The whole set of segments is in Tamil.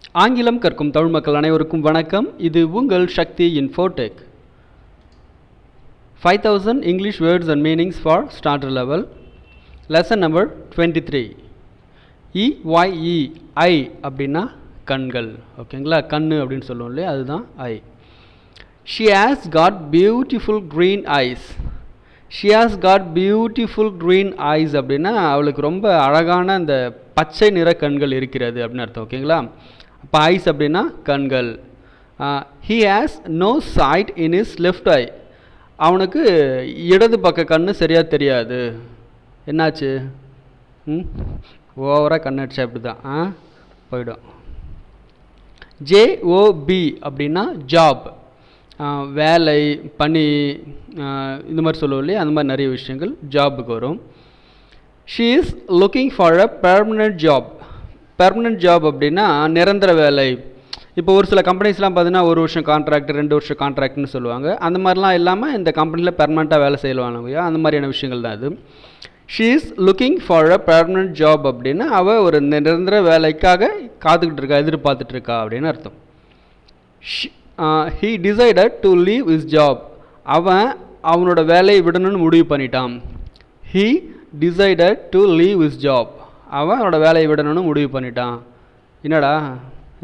ஆங்கிலம் கற்கும் தமிழ் மக்கள் அனைவருக்கும் வணக்கம். இது உங்கள் சக்தி Infotech. 5000 English words and meanings for starter level. Lesson number 23. EYE ஐ அப்படின்னா கண்கள். ஓகேங்களா, கண்ணு அப்படின்னு சொல்லுவோம் இல்லையா, அதுதான் ஐ. She has got beautiful green eyes. She has got beautiful green eyes அப்படின்னா அவளுக்கு ரொம்ப அழகான அந்த பச்சை நிற கண்கள் இருக்கிறது அப்படின்னு அர்த்தம். ஓகேங்களா, அப்போ ஐஸ் அப்படின்னா கண்கள். He has no sight in his left eye. அவனுக்கு இடது பக்க கண்ணு சரியாக தெரியாது. என்னாச்சு? ஓவராக கண்ணடிச்சா அப்படி தான் போயிடும். ஜேஓபி அப்படின்னா ஜாப், வேலை, பணி, இந்த மாதிரி சொல்லுவோம் இல்லையா, அந்த மாதிரி நிறைய விஷயங்கள் ஜாபுக்கு வரும். She is looking for a permanent job. Permanent job அப்படின்னா நிரந்தர வேலை. இப்போ ஒரு சில கம்பெனிஸ்லாம் பார்த்தீங்கன்னா 1 வருஷம் கான்ட்ராக்ட், 2 வருஷம் கான்ட்ராக்ட்னு சொல்லுவாங்க. அந்த மாதிரிலாம் இல்லாமல் இந்த கம்பெனியில் பெர்மனெண்ட்டாக வேலை செய்வாங்க இல்லையா, அந்த மாதிரியான விஷயங்கள் தான் அது. She is looking for a permanent job அப்படின்னா அவள் ஒரு நிரந்தர வேலைக்காக காத்துக்கிட்டு இருக்கா, எதிர்பார்த்துட்ருக்கா அப்படின்னு அர்த்தம். He decided to leave is job. அவனோட வேலையை விடணும்னு முடிவு பண்ணிட்டான். He decided to leave is job. அவனோட வேலையை விடணும்னு முடிவு பண்ணிட்டான். என்னடா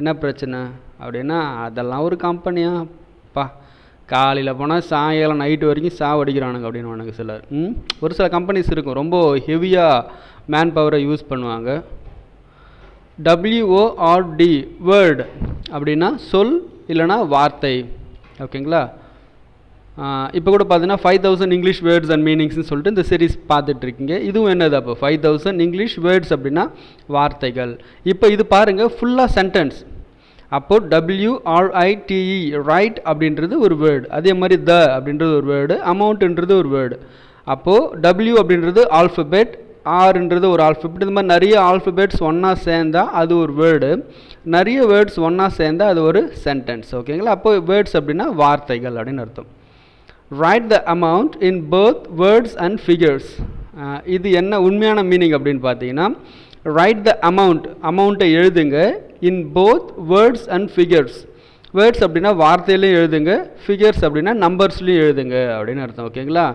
என்ன பிரச்சனை அப்படின்னா, அதெல்லாம் ஒரு கம்பெனியாப்பா, காலையில் போனால் சாயங்காலம் நைட்டு வரைக்கும் சாவடிக்கிறானுங்க அப்படின்னு சிலர். ஒரு சில கம்பெனிஸ் இருக்கும் ரொம்ப ஹெவியாக மேன் பவரை யூஸ் பண்ணுவாங்க. WORD வேர்டு அப்படின்னா சொல் இல்லைனா வார்த்தை. ஓகேங்களா, இப்போ கூட பார்த்தீங்கன்னா 5000 இங்கிலீஷ் வேர்ட்ஸ் அண்ட் மீனிங்ஸ்னு சொல்லிட்டு இந்த சீரீஸ் பார்த்துட்ருக்கீங்க. இதுவும் என்னது, அப்போ 5000 இங்கிலீஷ் வேர்ட்ஸ் அப்படின்னா வார்த்தைகள். இப்போ இது பாருங்கள், ஃபுல்லாக சென்டென்ஸ். அப்போது WRITE ரைட் அப்படின்றது ஒரு வேர்டு, அதே மாதிரி த அப்படின்றது ஒரு வேர்டு, அமௌண்ட்டுன்றது ஒரு வேர்டு. அப்போது W அப்படின்றது ஆல்ஃபபெட், ஆர்ன்றது ஒரு ஆல்ஃபபெட். இந்த மாதிரி நிறைய ஆல்ஃபபெட்ஸ் ஒன்றா சேர்ந்தால் அது ஒரு வேர்டு, நிறைய வேர்ட்ஸ் ஒன்றா சேர்ந்தால் அது ஒரு சென்டென்ஸ். ஓகேங்களா, அப்போது வேர்ட்ஸ் அப்படின்னா வார்த்தைகள் அப்படின்னு அர்த்தம். Right the amount in both words and figures. இது என்ன உண்மையான மீனிங் அப்படின்னு பார்த்தீங்கன்னா, ரைட் த அமௌண்ட்டை எழுதுங்க, இன் both words and figures. Words அப்படின்னா வார்த்தையிலையும் எழுதுங்க, ஃபிகர்ஸ் அப்படின்னா நம்பர்ஸ்லையும் எழுதுங்க அப்படின்னு அர்த்தம். ஓகேங்களா,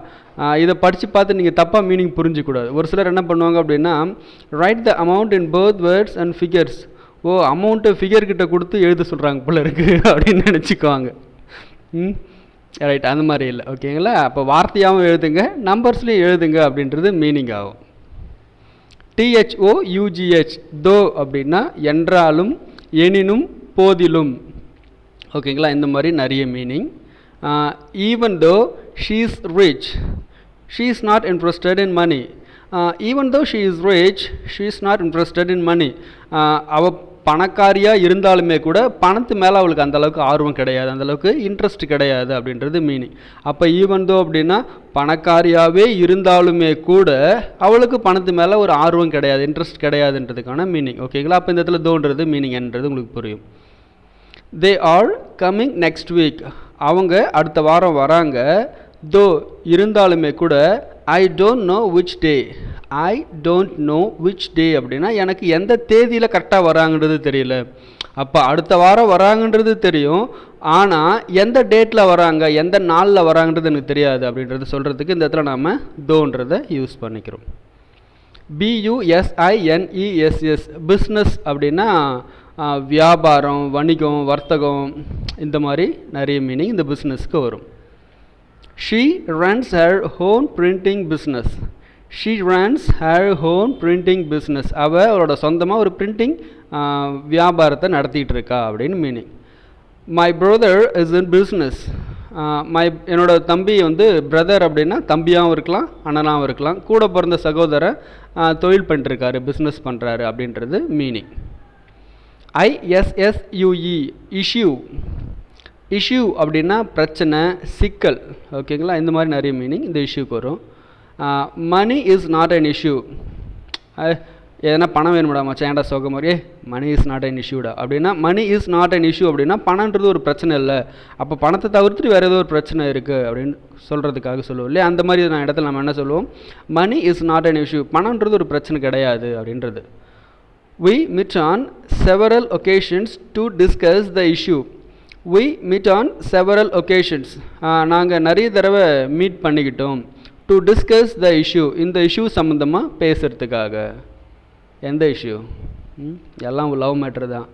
இதை படித்து பார்த்து நீங்கள் தப்பாக மீனிங் புரிஞ்சிக்கூடாது. ஒரு சிலர் என்ன பண்ணுவாங்க அப்படின்னா, write the amount in both words and figures. ஓ, அமௌண்ட்டை ஃபிகர்கிட்ட கொடுத்து எழுத சொல்கிறாங்க போல இருக்குது அப்படின்னு நினச்சிக்குவாங்க. ரைட், அந்த மாதிரி இல்லை. ஓகேங்களா, அப்போ வார்த்தையாகவும் எழுதுங்க, நம்பர்ஸ்லையும் எழுதுங்க அப்படின்றது மீனிங் ஆகும். THOUGH தோ அப்படின்னா என்றாலும், எனினும், போதிலும். ஓகேங்களா, இந்த மாதிரி நிறைய meaning. Even though she is rich, she is not interested in money. Even though she is rich, she is not interested in money. அவள் பணக்காரியாக இருந்தாலுமே கூட பணத்து மேலே அவளுக்கு அந்தளவுக்கு ஆர்வம் கிடையாது, அந்தளவுக்கு இன்ட்ரெஸ்ட் கிடையாது அப்படின்றது மீனிங். அப்போ ஈவன் தோ அப்படின்னா பணக்காரியாகவே இருந்தாலுமே கூட அவளுக்கு பணத்து மேலே ஒரு ஆர்வம் கிடையாது, இன்ட்ரெஸ்ட் கிடையாதுன்றதுக்கான மீனிங். ஓகேங்களா, அப்போ இந்த இடத்துல தோன்றது மீனிங் என்றது உங்களுக்கு புரியும். They are coming next week. அவங்க அடுத்த வாரம் வராங்க. தோ இருந்தாலுமே கூட I don't know which day. I don't know which டே அப்படின்னா எனக்கு எந்த தேதியில் கரெக்டாக வராங்கன்றது தெரியல. அப்போ அடுத்த வாரம் வராங்கன்றது தெரியும், ஆனால் எந்த டேட்டில் வராங்க, எந்த நாளில் வராங்கன்றது எனக்கு தெரியாது அப்படின்றது சொல்கிறதுக்கு இந்த இடத்துல நாம் தோன்றதை யூஸ் பண்ணிக்கிறோம். BUSINESS பிஸ்னஸ் அப்படின்னா வியாபாரம், வணிகம், வர்த்தகம், இந்த மாதிரி நிறைய மீனிங் இந்த பிஸ்னஸ்க்கு வரும். She runs her own printing business. She runs her own printing business. அவளோட சொந்தமாக ஒரு பிரிண்டிங் வியாபாரத்தை நடத்திட்டு இருக்கா அப்படின்னு meaning. My brother is in business. என்னோட தம்பி பிரதர் அப்படின்னா தம்பியாகவும் இருக்கலாம், அண்ணனாகவும் இருக்கலாம், கூட பிறந்த சகோதரர் தொழில் பண்ணிட்டுருக்காரு, பிஸ்னஸ் பண்ணுறாரு அப்படின்றது மீனிங். ISSUE issue. இஷ்யூ அப்படின்னா பிரச்சனை, சிக்கல். ஓகேங்களா, இந்த மாதிரி நிறைய மீனிங் இந்த இஷ்யூக்கு வரும். Money is not an issue. எதனா பணம் வேணும்டா மச்சான், ஏன்டா சோக மாதிரி, மணி இஸ் நாட் அன் இஷ்யூடா அப்படின்னா money is not an issue அப்படின்னா பணன்றது ஒரு பிரச்சனை இல்லை, அப்போ பணத்தை தவிர்த்துட்டு வேறு ஏதோ ஒரு பிரச்சனை இருக்குது அப்படின்னு சொல்கிறதுக்காக சொல்லுவோம் இல்லையா. அந்த மாதிரி இடத்துல நம்ம என்ன சொல்லுவோம், money is not an issue, பணன்றது ஒரு பிரச்சனை கிடையாது அப்படின்றது. We met on several occasions to discuss the issue. We met on several occasions. நாங்கள் நிறைய தடவை மீட் பண்ணிக்கிட்டோம். டு டிஸ்கஸ் த இஷ்யூ, இந்த இஷ்யூ சம்மந்தமாக பேசுகிறதுக்காக. எந்த இஷ்யூ? எல்லாம் லவ் மேட்ரு தான்.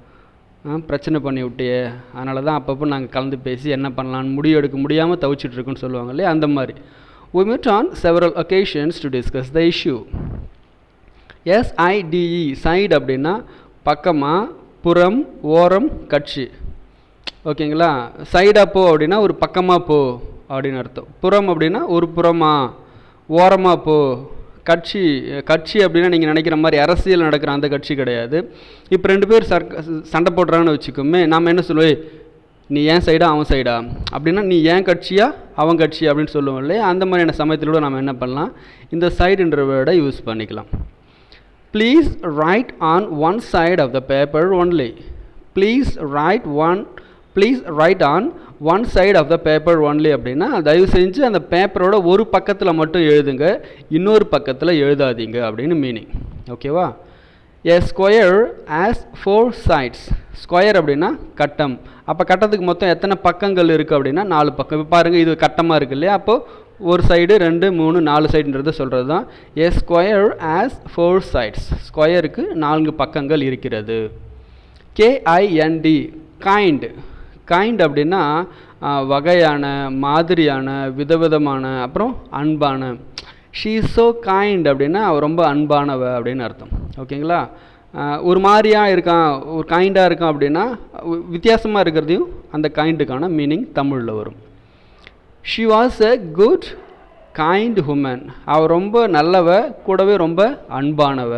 பிரச்சனை பண்ணி விட்டியே, அதனால தான் அப்பப்போ நாங்கள் கலந்து பேசி என்ன பண்ணலான்னு முடிவு எடுக்க முடியாமல் தவிச்சிட்ருக்குன்னு சொல்லுவாங்க இல்லையா, அந்த மாதிரி. We met on several occasions to discuss the issue. SIDE, side அப்படின்னா பக்கமாக, புறம், ஓரம், கட்சி. ஓகேங்களா? சைடாக போ அப்படின்னா ஒரு பக்கமாக போ அப்படின்னு அர்த்தம். புறம் அப்படின்னா ஒரு புறமாக, ஓரமாக போ. கட்சி அப்படின்னா நீங்கள் நினைக்கிற மாதிரி அரசியல் நடக்கிற அந்த கட்சி கிடையாது. இப்போ 2 பேர் சண்டை போடுறாங்கன்னு வச்சுக்கோமே, நாம் என்ன சொல்லுவோம், நீ ஏன் சைடா அவன் சைடா அப்படின்னா, நீ ஏன் கட்சியா அவன் கட்சி அப்படின்னு சொல்லுவோம் இல்லையா, அந்த மாதிரியான சமயத்திலோட நம்ம என்ன பண்ணலாம், இந்த சைடுன்ற வேர்டை யூஸ் பண்ணிக்கலாம். Please write on one side of the paper only. Please write on one side of the paper only அப்படின்னா, தயவு செஞ்சு அந்த பேப்பரோட ஒரு பக்கத்தில் மட்டும் எழுதுங்க, இன்னொரு பக்கத்தில் எழுதாதீங்க அப்படின்னு மீனிங். ஓகேவா? A square has 4 sides. Square அப்படின்னா கட்டம். அப்போ கட்டத்துக்கு மொத்தம் எத்தனை பக்கங்கள் இருக்குது அப்படின்னா 4 பக்கம். இப்போ பாருங்கள், இது கட்டமாக இருக்குது இல்லையா, அப்போது ஒரு சைடு 2 3 4 சைடுன்றது சொல்கிறது தான். A square has 4 sides. ஸ்கொயருக்கு 4 பக்கங்கள் இருக்கிறது. KIND, kind. கைண்ட் அப்படின்னா வகையான, மாதிரியான, விதவிதமான, அப்புறம் அன்பான. ஷீ இஸ் ஸோ கைண்ட் அப்படின்னா அவள் ரொம்ப அன்பானவ அப்படின்னு அர்த்தம். ஓகேங்களா? ஒரு மாதிரியாக இருக்கான், ஒரு கைண்டாக இருக்கான் அப்படின்னா வித்தியாசமாக இருக்கிறதையும் அந்த கைண்டுக்கான மீனிங் தமிழில் வரும். She was a good kind woman. அவள் ரொம்ப நல்லவ, கூடவே ரொம்ப அன்பானவ.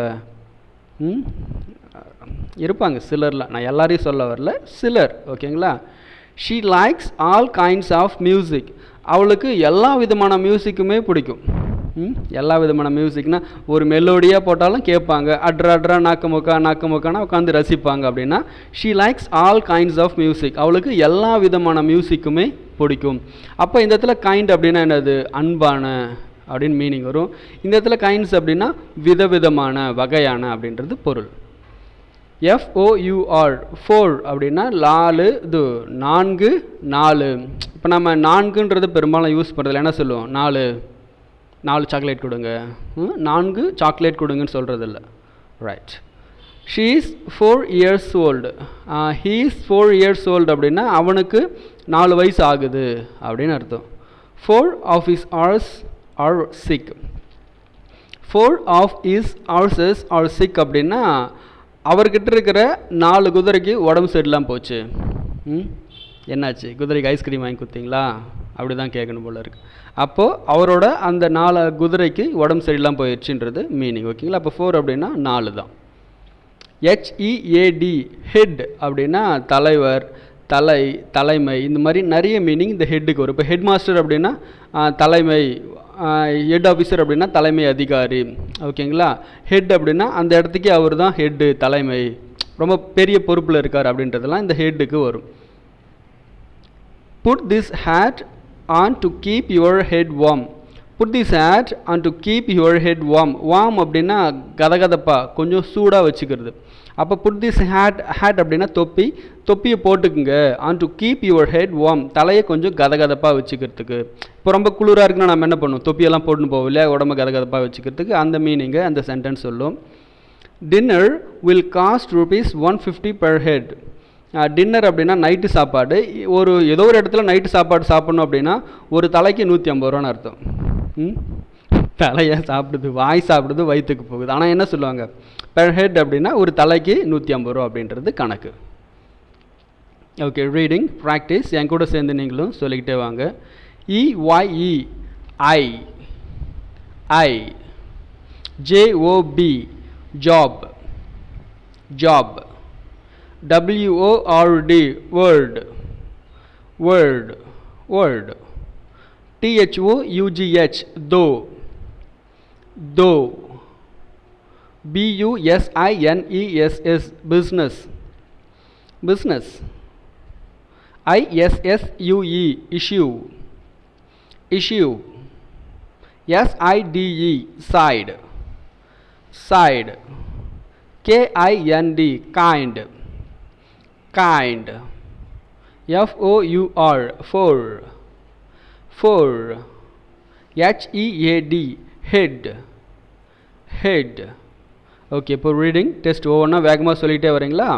இருப்பாங்க சிலர்லாம், நான் எல்லாரையும் சொல்ல வரல, சிலர். ஓகேங்களா? She likes all kinds of music. அவளுக்கு எல்லா விதமான மியூசிக்குமே பிடிக்கும். எல்லா விதமான மியூசிக்னா ஒரு மெலோடியாக போட்டாலும் கேட்பாங்க, அட்ரா நாக்கு மொக்கானா உட்காந்து ரசிப்பாங்க அப்படின்னா, she likes all kinds of music. அவளுக்கு எல்லா விதமான மியூசிக்குமே பிடிக்கும். அப்போ இந்த இடத்துல கைண்ட் அப்படின்னா என்னது, அன்பான அப்படின்னு மீனிங் வரும். இந்த இடத்துல கைண்ட்ஸ் அப்படின்னா விதவிதமான, வகையான அப்படின்றது பொருள். FOUR, 4 அப்படின்னா 4, இது 4 4. இப்போ நம்ம 4ன்றது பெரும்பாலும் யூஸ் பண்ணுறதில்ல, என்ன சொல்லுவோம், 4 சாக்லேட் கொடுங்க, 4 சாக்லேட் கொடுங்கன்னு சொல்கிறதில்ல. Right. She is 4 years old. He is 4 years old அப்படின்னா அவனுக்கு 4 வயசு ஆகுது அப்படின்னு அர்த்தம். 4 of his horses are sick. 4 of his horses are sick அப்படின்னா அவர்கிட்ட இருக்கிற 4 குதிரைக்கு உடம்பு சரியில்லாமல் போச்சு. என்னாச்சு, குதிரைக்கு ஐஸ்கிரீம் வாங்கி கொடுத்தீங்களா அப்படி தான் கேட்கணும் போல இருக்குது. அப்போது அவரோட அந்த 4 குதிரைக்கு உடம்பு சரியில்லாமல் போயிடுச்சுன்றது மீனிங். ஓகேங்களா? அப்போ 4 அப்படின்னா 4 தான். HEAD, ஹெட் அப்படின்னா தலைவர், தலைமை, இந்த மாதிரி நிறைய மீனிங் இந்த ஹெட்டுக்கு வரும். இப்போ ஹெட் மாஸ்டர் அப்படின்னா தலைமை, ஹெட் ஆஃபீஸர் அப்படின்னா தலைமை அதிகாரி. ஓகேங்களா? ஹெட் அப்படின்னா அந்த இடத்துக்கே அவர் தான் ஹெட்டு, தலைமை, ரொம்ப பெரிய பொறுப்பில் இருக்கார் அப்படின்றதெல்லாம் இந்த ஹெட்டுக்கு வரும். Put this hat on to keep your head warm. Put this hat on to keep your head warm. Warm அப்படின்னா கதகதப்பா, கொஞ்சம் சூடாக வச்சுக்கிறது. அப்போ புட் திஸ் ஹேட் அப்படின்னா தொப்பியை போட்டுக்குங்க. On to keep your head warm, தலையை கொஞ்சம் கதகதப்பாக வச்சுக்கிறதுக்கு. இப்போ ரொம்ப குளிராக இருக்குன்னா நம்ம என்ன பண்ணுவோம், தொப்பியெல்லாம் போட்டுன்னு போவோம் இல்லையா, உடம்பு கதகதப்பாக வச்சுக்கிறதுக்கு. அந்த மீனிங்கை அந்த சென்டென்ஸ் சொல்லும். Dinner will cost ₹150 per head. Dinner அப்படின்னா நைட்டு சாப்பாடு. ஏதோ ஒரு இடத்துல நைட்டு சாப்பாடு சாப்பிட்ணும் அப்படின்னா ஒரு தலைக்கு ₹150 அர்த்தம். தலையை சாப்பிடுது, வாய் சாப்பிடுது, வயிற்றுக்கு போகுது. ஆனால் என்ன சொல்லுவாங்க, பெர் ஹெட் அப்படின்னா ஒரு தலைக்கு ₹150 அப்படின்றது கணக்கு. ஓகே, ரீடிங் ப்ராக்டிஸ் என் கூட சேர்ந்து நீங்களும் சொல்லிக்கிட்டே வாங்க. EYE, I. JOB, job. WORD, word. THOUGH, though. BUSINESS, business. ISSUE, issue. SIDE, side. KIND, kind. Kind. FOUR, for. For. HEAD, head. Head. Okay, இப்போ ரீடிங் டெஸ்ட் ஒவ்வொன்றா வேகமாக சொல்லிகிட்டே வரீங்களா?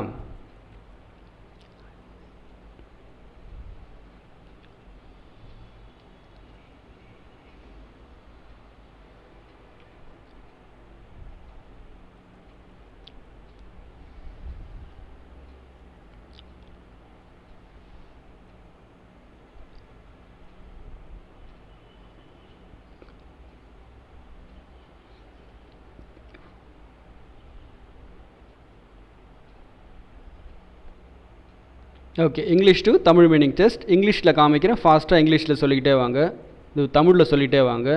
Okay, English to Tamil meaning test. இங்கிலீஷில் காமிக்கிறேன், ஃபாஸ்ட்டாக இங்கிலீஷில் சொல்லிக்கிட்டே வாங்க, இது தமிழில் சொல்லிகிட்டே வாங்க.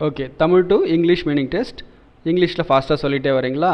Okay, Tamil to English meaning test. இங்கிலீஷில் ஃபாஸ்ட்டாக சொல்லிகிட்டே வரீங்களா?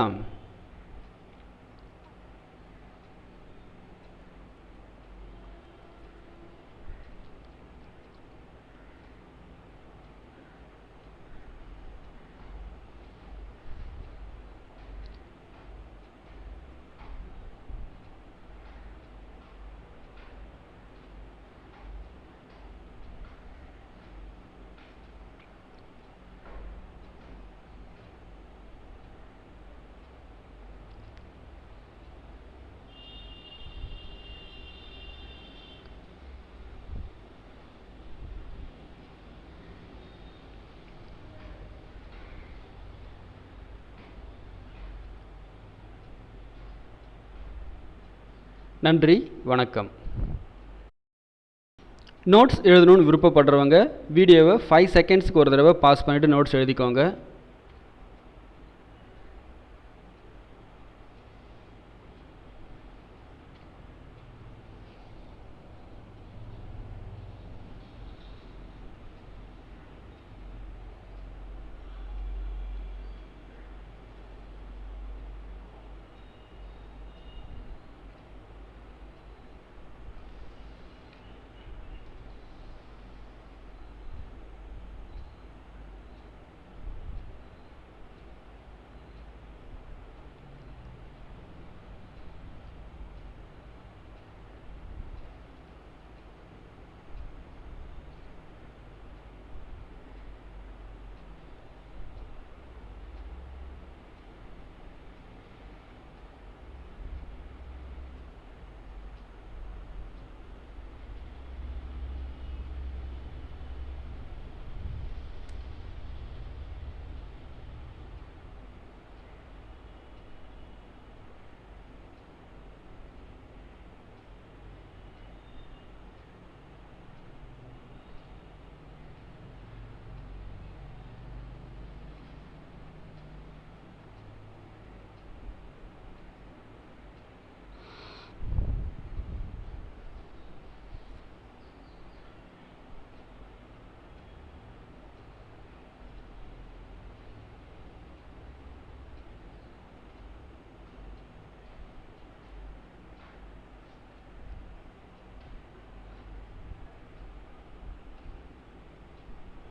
நன்றி, வணக்கம். நோட்ஸ் எழுதணும்னு விருப்பப்படுறவங்க வீடியோவை 5 செகண்ட்ஸ்க்கு ஒரு தடவை பாஸ் பண்ணிவிட்டு நோட்ஸ் எழுதிக்கோங்க.